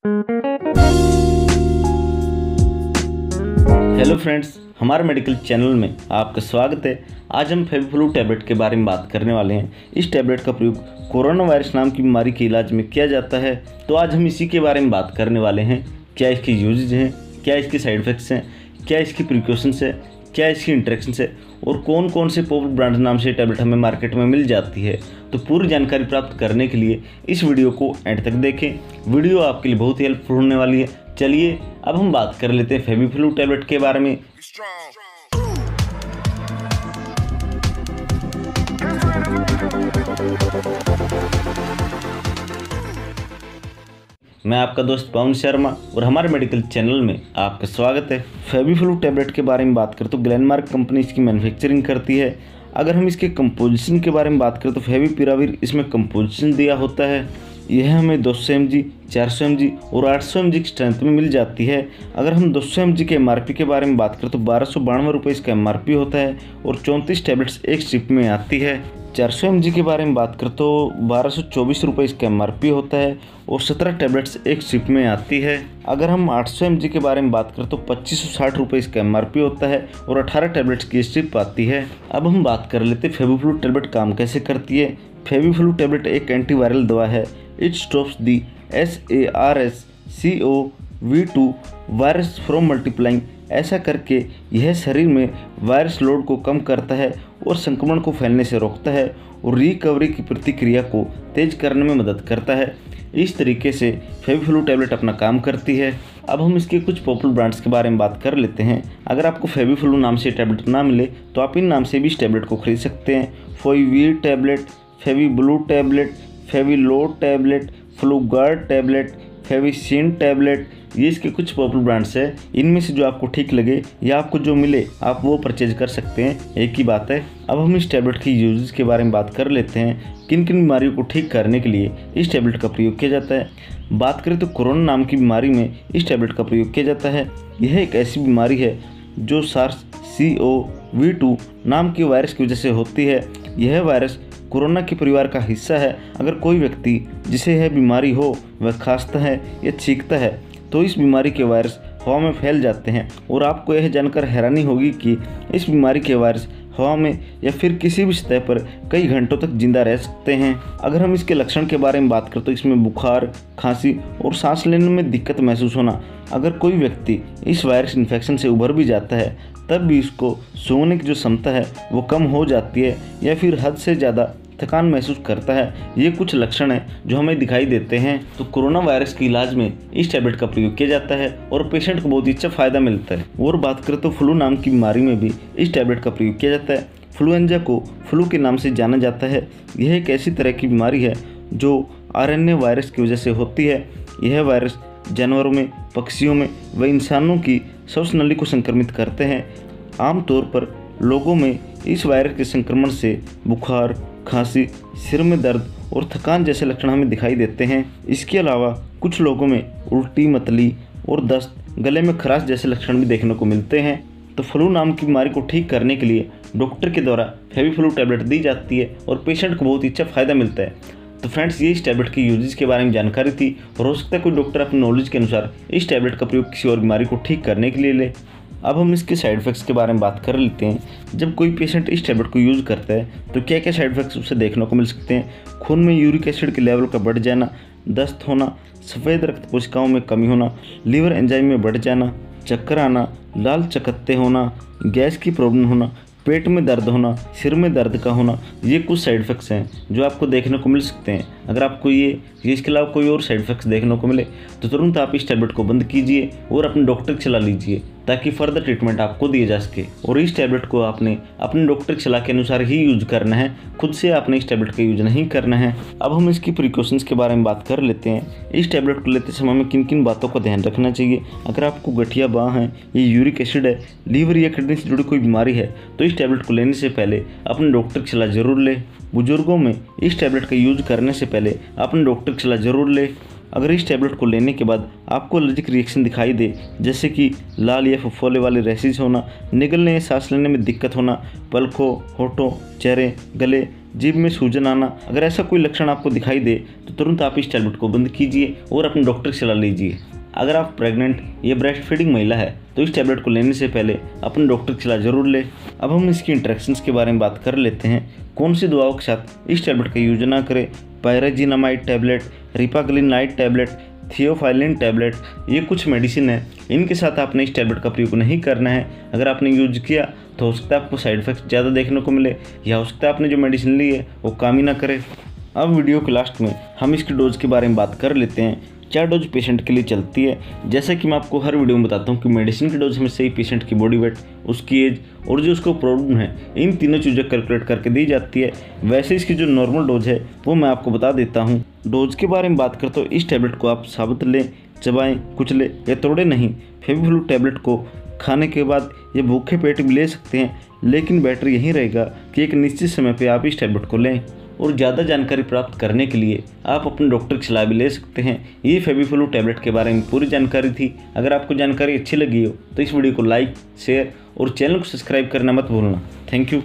Hello friends, हमारे medical channel में आपका स्वागत है। आज हम फेविफ्लू टैबलेट के बारे में बात करने वाले हैं। इस टैबलेट का प्रयोग कोरोना वायरस नाम की बीमारी के इलाज में किया जाता है। तो आज हम इसी के बारे में बात करने वाले हैं। क्या इसके यूजेज हैं, क्या इसके साइड इफ़ेक्ट्स हैं, क्या इसकी प्रिकॉशंस है, क्या इसकी इंटरेक्शंस है और कौन कौन से पॉपुलर ब्रांड नाम से टैबलेट हमें मार्केट में मिल जाती है। तो पूरी जानकारी प्राप्त करने के लिए इस वीडियो को एंड तक देखें। वीडियो आपके लिए बहुत ही हेल्पफुल होने वाली है। चलिए अब हम बात कर लेते हैं फेविफ्लू टैबलेट के बारे में। मैं आपका दोस्त पवन शर्मा और हमारे मेडिकल चैनल में आपका स्वागत है। फेविफ्लू टैबलेट के बारे में बात करें तो ग्लेनमार्क कंपनी इसकी मैन्युफैक्चरिंग करती है। अगर हम इसके कंपोजिशन के बारे में बात करें तो फेविपिराविर इसमें कंपोजिशन दिया होता है। यह हमें 200 mg, 400 mg और 800 mg की स्ट्रेंथ में मिल जाती है। अगर हम 200 mg के MRP के बारे में बात करें तो 1292 रुपये इसका MRP होता है और 34 टैबलेट्स एक स्ट्रिप में आती है। 400 mg के बारे में बात करें तो 1224 रुपये इसका MRP होता है और 17 टैबलेट्स एक स्ट्रिप में आती है। अगर हम 800 mg के बारे में बात करें तो 2560 रुपये इसका MRP होता है और 18 टैबलेट्स की स्ट्रिप आती है। अब हम बात कर लेते हैं फेविफ्लू टैबलेट काम कैसे करती है। फेविफ्लू टैबलेट एक एंटीवायरल दवा है। It stops the SARS-CoV-2 virus from multiplying. ऐसा करके यह शरीर में वायरस लोड को कम करता है और संक्रमण को फैलने से रोकता है और रिकवरी की प्रतिक्रिया को तेज करने में मदद करता है। इस तरीके से फेविफ्लू टैबलेट अपना काम करती है। अब हम इसके कुछ पॉपुलर ब्रांड्स के बारे में बात कर लेते हैं। अगर आपको फेविफ्लू नाम से टैबलेट ना मिले तो आप इन नाम से भी इस टैबलेट को खरीद सकते हैं। Favivir tablet, Fabiflu tablet, Favilow tablet, Flugard tablet, Favicin tablet, ये इसके कुछ पॉपुलर ब्रांड्स हैं। इनमें से जो आपको ठीक लगे या आपको जो मिले आप वो परचेज कर सकते हैं, एक ही बात है। अब हम इस टैबलेट की यूजेस के बारे में बात कर लेते हैं। किन किन बीमारियों को ठीक करने के लिए इस टैबलेट का प्रयोग किया जाता है। बात करें तो कोरोना नाम की बीमारी में इस टैबलेट का प्रयोग किया जाता है। यह एक ऐसी बीमारी है जो SARS-CoV-2 नाम के वायरस की वजह से होती है। यह वायरस कोरोना के परिवार का हिस्सा है। अगर कोई व्यक्ति जिसे यह बीमारी हो वह खांसता है या छींकता है तो इस बीमारी के वायरस हवा में फैल जाते हैं और आपको यह जानकर हैरानी होगी कि इस बीमारी के वायरस हवा में या फिर किसी भी सतह पर कई घंटों तक जिंदा रह सकते हैं। अगर हम इसके लक्षण के बारे में बात करें तो इसमें बुखार, खांसी और सांस लेने में दिक्कत महसूस होना। अगर कोई व्यक्ति इस वायरस इन्फेक्शन से उभर भी जाता है तब भी इसको सूंघने की जो क्षमता है वो कम हो जाती है या फिर हद से ज़्यादा थकान महसूस करता है। ये कुछ लक्षण हैं जो हमें दिखाई देते हैं। तो कोरोना वायरस के इलाज में इस टैबलेट का प्रयोग किया जाता है और पेशेंट को बहुत ही अच्छा फायदा मिलता है। और बात करें तो फ्लू नाम की बीमारी में भी इस टैबलेट का प्रयोग किया जाता है। फ्लुएंजा को फ्लू के नाम से जाना जाता है। यह एक ऐसी तरह की बीमारी है जो RNA वायरस की वजह से होती है। यह वायरस जानवरों में, पक्षियों में व इंसानों की श्वास नली को संक्रमित करते हैं। आमतौर पर लोगों में इस वायरस के संक्रमण से बुखार, खांसी, सिर में दर्द और थकान जैसे लक्षण हमें दिखाई देते हैं। इसके अलावा कुछ लोगों में उल्टी, मतली और दस्त, गले में खराश जैसे लक्षण भी देखने को मिलते हैं। तो फ्लू नाम की बीमारी को ठीक करने के लिए डॉक्टर के द्वारा फेविफ्लू टैबलेट दी जाती है और पेशेंट को बहुत ही अच्छा फायदा मिलता है। तो फ्रेंड्स, ये इस टैबलेट की यूजेस के बारे में जानकारी थी और हो सकता है कोई डॉक्टर अपनी नॉलेज के अनुसार इस टैबलेट का प्रयोग किसी और बीमारी को ठीक करने के लिए ले। अब हम इसके साइड इफ़ेक्ट्स के बारे में बात कर लेते हैं। जब कोई पेशेंट इस टैबलेट को यूज़ करता है तो क्या क्या साइड इफ़ेक्ट्स उसे देखने को मिल सकते हैं। खून में यूरिक एसिड के लेवल का बढ़ जाना, दस्त होना, सफ़ेद रक्त कोशिकाओं में कमी होना, लीवर एंजाइम में बढ़ जाना, चक्कर आना, लाल चकत्ते होना, गैस की प्रॉब्लम होना, पेट में दर्द होना, सिर में दर्द का होना, ये कुछ साइड इफ़ेक्ट्स हैं जो आपको देखने को मिल सकते हैं। अगर आपको ये इसके अलावा कोई और साइड इफ़ेक्ट्स देखने को मिले तो तुरंत आप इस टैबलेट को बंद कीजिए और अपने डॉक्टर की सलाह लीजिए ताकि फर्दर ट्रीटमेंट आपको दिए जा सके। और इस टैबलेट को आपने अपने डॉक्टर की सलाह के अनुसार ही यूज करना है, खुद से आपने इस टैबलेट का यूज नहीं करना है। अब हम इसकी प्रिकॉशंस के बारे में बात कर लेते हैं। इस टैबलेट को लेते समय में किन किन बातों का ध्यान रखना चाहिए। अगर आपको गठिया बाँह है, ये यूरिक एसिड है, लीवर या किडनी से जुड़ी कोई बीमारी है तो इस टैबलेट को लेने से पहले अपने डॉक्टर की सलाह जरूर लें। बुजुर्गों में इस टैबलेट का यूज करने से पहले अपने डॉक्टर की सलाह जरूर लें। अगर इस टैबलेट को लेने के बाद आपको एलर्जिक रिएक्शन दिखाई दे, जैसे कि लाल या फफोले वाले रैशेज होना, निगलने या सांस लेने में दिक्कत होना, पलकों, होठों, चेहरे, गले जीभ में सूजन आना, अगर ऐसा कोई लक्षण आपको दिखाई दे तो तुरंत आप इस टैबलेट को बंद कीजिए और अपने डॉक्टर की सलाह लीजिए। अगर आप प्रेग्नेंट या ब्रेस्ट फीडिंग महिला है तो इस टैबलेट को लेने से पहले अपने डॉक्टर की सलाह जरूर लें। अब हम इसकी इंटरेक्शंस के बारे में बात कर लेते हैं। कौन सी दवाओं के साथ इस टैबलेट का यूज ना करें। Pyrazinamide tablet, repaglinide tablet, theophylline tablet, ये कुछ मेडिसिन है, इनके साथ आपने इस टैबलेट का प्रयोग नहीं करना है। अगर आपने यूज किया तो हो सकता है आपको साइड इफेक्ट्स ज़्यादा देखने को मिले, या हो सकता है आपने जो मेडिसिन ली है वो काम ही ना करे। अब वीडियो के लास्ट में हम इसकी डोज के बारे में बात कर लेते हैं। क्या डोज पेशेंट के लिए चलती है। जैसा कि मैं आपको हर वीडियो में बताता हूँ कि मेडिसिन की डोज हमेशा ही पेशेंट की बॉडी वेट, उसकी एज और जो उसको प्रॉब्लम है, इन तीनों चीज़ें कैलकुलेट करके दी जाती है। वैसे इसकी जो नॉर्मल डोज है वो मैं आपको बता देता हूँ। डोज के बारे में बात करते हो, इस टैबलेट को आप साबुत लें, चबाएं, कुचले या तोड़े नहीं। फेविफ्लू टैबलेट को खाने के बाद या भूखे पेट भी ले सकते हैं, लेकिन बेटर यही रहेगा कि एक निश्चित समय पे आप इस टैबलेट को लें। और ज़्यादा जानकारी प्राप्त करने के लिए आप अपने डॉक्टर की सलाह भी ले सकते हैं। ये फेविफ्लू टैबलेट के बारे में पूरी जानकारी थी। अगर आपको जानकारी अच्छी लगी हो तो इस वीडियो को लाइक, शेयर और चैनल को सब्सक्राइब करना मत भूलना। Thank you.